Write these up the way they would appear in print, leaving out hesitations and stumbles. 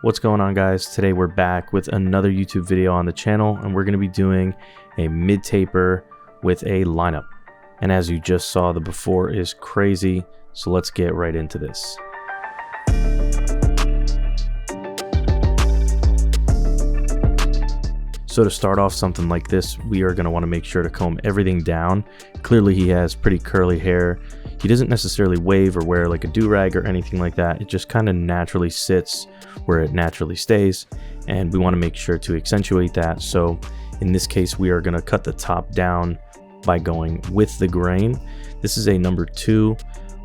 What's going on, guys? Today we're back with another YouTube video on the channel, and we're going to be doing a mid taper with a lineup. And as you just saw, the before is crazy, so let's get right into this. So to start off something like this, we are going to want to make sure to comb everything down. Clearly he has pretty curly hair. He doesn't necessarily wave or wear like a do-rag or anything like that. It just kind of naturally sits where it naturally stays, and we want to make sure to accentuate that. So in this case, we are going to cut the top down by going with the grain. This is a number 2.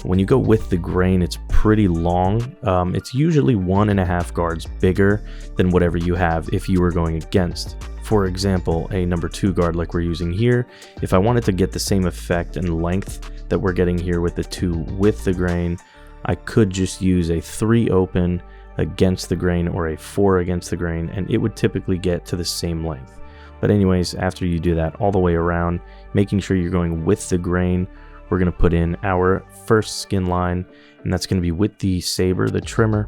When you go with the grain, it's pretty long. It's usually 1.5 guards bigger than whatever you have if you were going against. For example, a number 2 guard like we're using here, if I wanted to get the same effect and length that we're getting here with the 2 with the grain, I could just use a 3 open against the grain or a 4 against the grain, and it would typically get to the same length. But anyways, after you do that all the way around, making sure you're going with the grain, we're going to put in our first skin line, and that's going to be with the saber, the trimmer.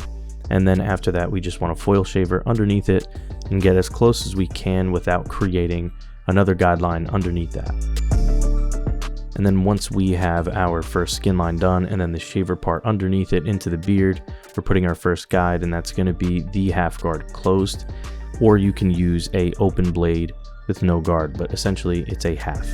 And then after that, we just want a foil shaver underneath it and get as close as we can without creating another guideline underneath that. And then once we have our first skin line done and then the shaver part underneath it into the beard, we're putting our first guide, and that's going to be the half guard closed, or you can use a open blade with no guard, but essentially it's a half.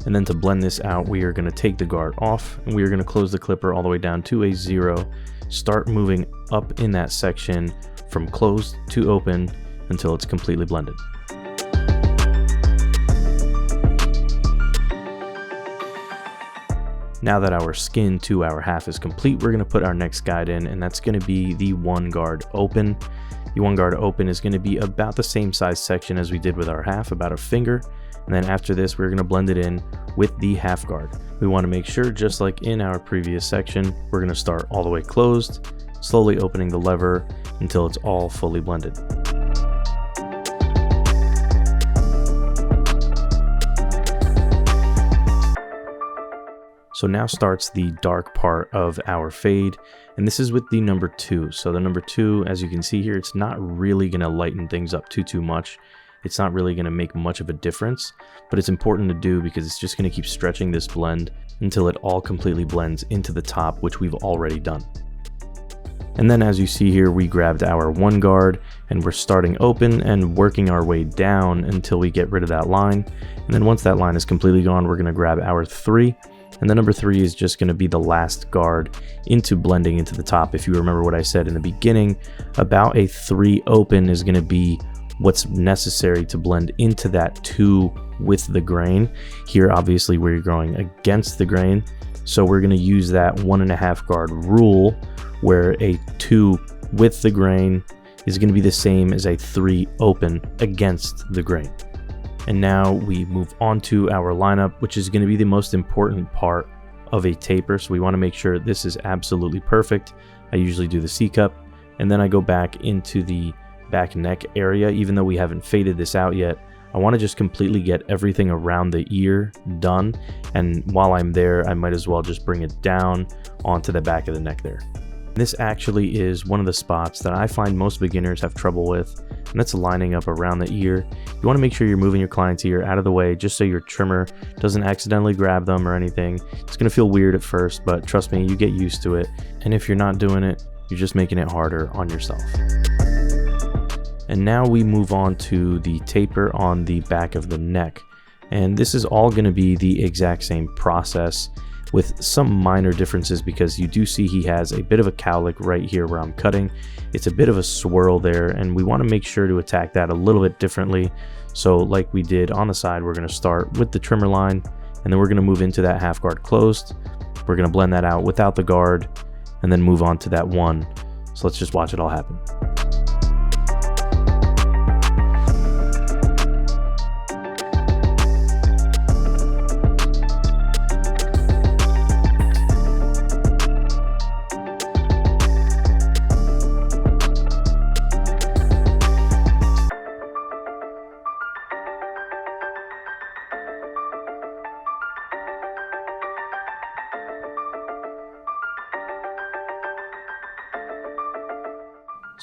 And then to blend this out, we are going to take the guard off, and we are going to close the clipper all the way down to a 0. Start moving up in that section from closed to open until it's completely blended. Now that our skin to our half is complete, we're going to put our next guide in, and that's going to be the 1 guard open. The 1 guard open is going to be about the same size section as we did with our half, about a finger. And then after this, we're going to blend it in with the half guard. We want to make sure, just like in our previous section, we're going to start all the way closed, slowly opening the lever until it's all fully blended. So now starts the dark part of our fade, and this is with the number 2. So the number 2, as you can see here, it's not really going to lighten things up too much. It's not really going to make much of a difference, but it's important to do because it's just going to keep stretching this blend until it all completely blends into the top, which we've already done. And then as you see here, we grabbed our 1 guard and we're starting open and working our way down until we get rid of that line. And then once that line is completely gone, we're going to grab our 3. And the number 3 is just going to be the last guard into blending into the top. If you remember what I said in the beginning, about a 3 open is going to be what's necessary to blend into that 2 with the grain. Here, obviously, we're going against the grain, so we're going to use that 1.5 guard rule, where a 2 with the grain is going to be the same as a 3 open against the grain. And now we move on to our lineup, which is going to be the most important part of a taper. So we want to make sure this is absolutely perfect. I usually do the C cup, and then I go back into the back neck area. Even though we haven't faded this out yet, I want to just completely get everything around the ear done. And while I'm there, I might as well just bring it down onto the back of the neck there. This actually is one of the spots that I find most beginners have trouble with, and that's lining up around the ear. You want to make sure you're moving your client's ear out of the way just so your trimmer doesn't accidentally grab them or anything. It's going to feel weird at first, but trust me, you get used to it. And if you're not doing it, you're just making it harder on yourself. And now we move on to the taper on the back of the neck. And this is all going to be the exact same process with some minor differences, because you do see he has a bit of a cowlick right here where I'm cutting. It's a bit of a swirl there, and we want to make sure to attack that a little bit differently. So like we did on the side, we're going to start with the trimmer line, and then we're going to move into that half guard closed. We're going to blend that out without the guard, and then move on to that 1. So let's just watch it all happen.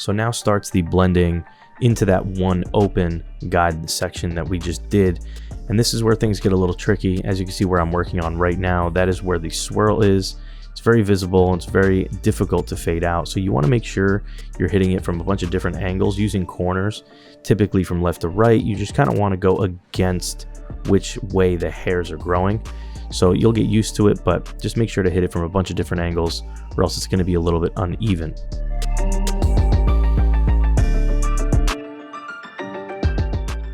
So now starts the blending into that one open guide section that we just did. And this is where things get a little tricky. As you can see where I'm working on right now, that is where the swirl is. It's very visible, it's very difficult to fade out. So you want to make sure you're hitting it from a bunch of different angles using corners, typically from left to right. You just kind of want to go against which way the hairs are growing. So you'll get used to it, but just make sure to hit it from a bunch of different angles or else it's going to be a little bit uneven.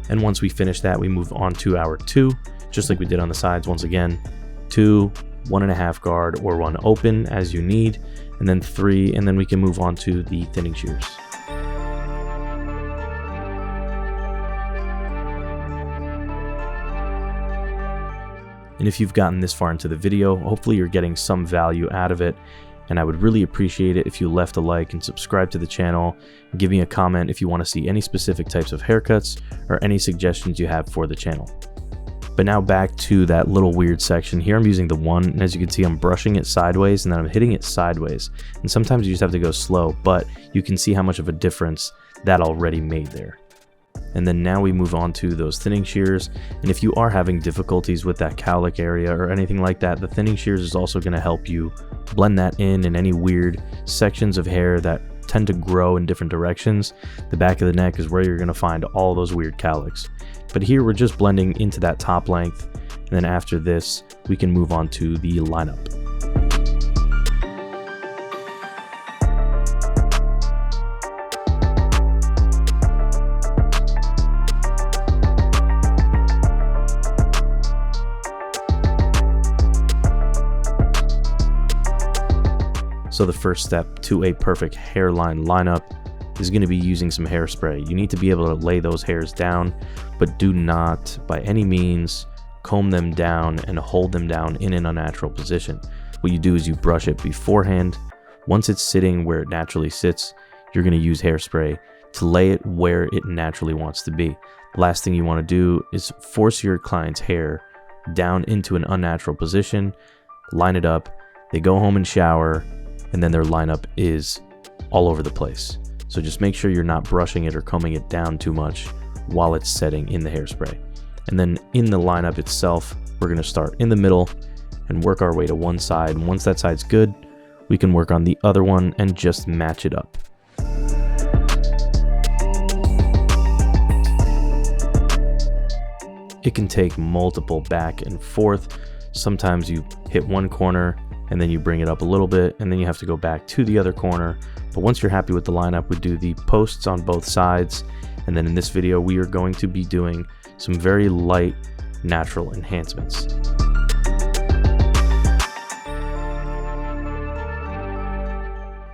And once we finish that, we move on to our 2, just like we did on the sides. Once again, 2, 1.5 guard or 1 open as you need, and then 3, and then we can move on to the thinning shears. And if you've gotten this far into the video, hopefully you're getting some value out of it, and I would really appreciate it if you left a like and subscribe to the channel, and give me a comment if you want to see any specific types of haircuts or any suggestions you have for the channel. But now back to that little weird section. Here I'm using the 1, and as you can see I'm brushing it sideways and then I'm hitting it sideways. And sometimes you just have to go slow, but you can see how much of a difference that already made there. And then now we move on to those thinning shears. And if you are having difficulties with that cowlick area or anything like that, the thinning shears is also going to help you blend that in any weird sections of hair that tend to grow in different directions. The back of the neck is where you're going to find all those weird cowlicks. But here we're just blending into that top length, and then after this we can move on to the lineup. So the first step to a perfect hairline lineup is going to be using some hairspray. You need to be able to lay those hairs down, but do not by any means comb them down and hold them down in an unnatural position. What you do is you brush it beforehand. Once it's sitting where it naturally sits, you're going to use hairspray to lay it where it naturally wants to be. Last thing you want to do is force your client's hair down into an unnatural position, line it up, they go home and shower, and then their lineup is all over the place. So just make sure you're not brushing it or combing it down too much while it's setting in the hairspray. And then in the lineup itself, we're going to start in the middle and work our way to one side. And once that side's good, we can work on the other one and just match it up. It can take multiple back and forth. Sometimes you hit one corner and then you bring it up a little bit and then you have to go back to the other corner. But once you're happy with the lineup, we do the posts on both sides. And then in this video, we are going to be doing some very light natural enhancements.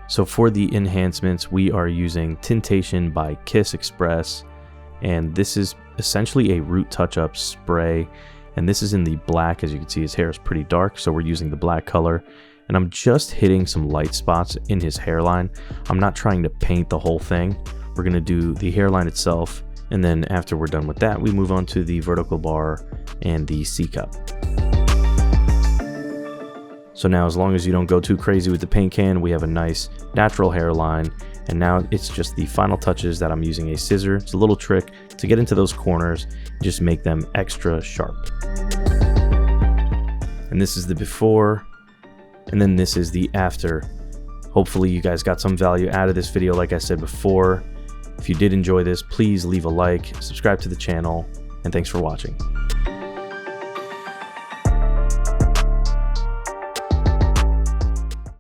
So for the enhancements, we are using Tintation by Kiss Express. And this is essentially a root touch-up spray. And this is in the black. As you can see, his hair is pretty dark, so we're using the black color. And I'm just hitting some light spots in his hairline. I'm not trying to paint the whole thing. We're going to do the hairline itself, and then after we're done with that, we move on to the vertical bar and the C-cup. So now, as long as you don't go too crazy with the paint can, we have a nice natural hairline. And now it's just the final touches that I'm using a scissor. It's a little trick to get into those corners and just make them extra sharp. And this is the before, and then this is the after. Hopefully you guys got some value out of this video. Like I said before, if you did enjoy this, please leave a like, subscribe to the channel, and thanks for watching.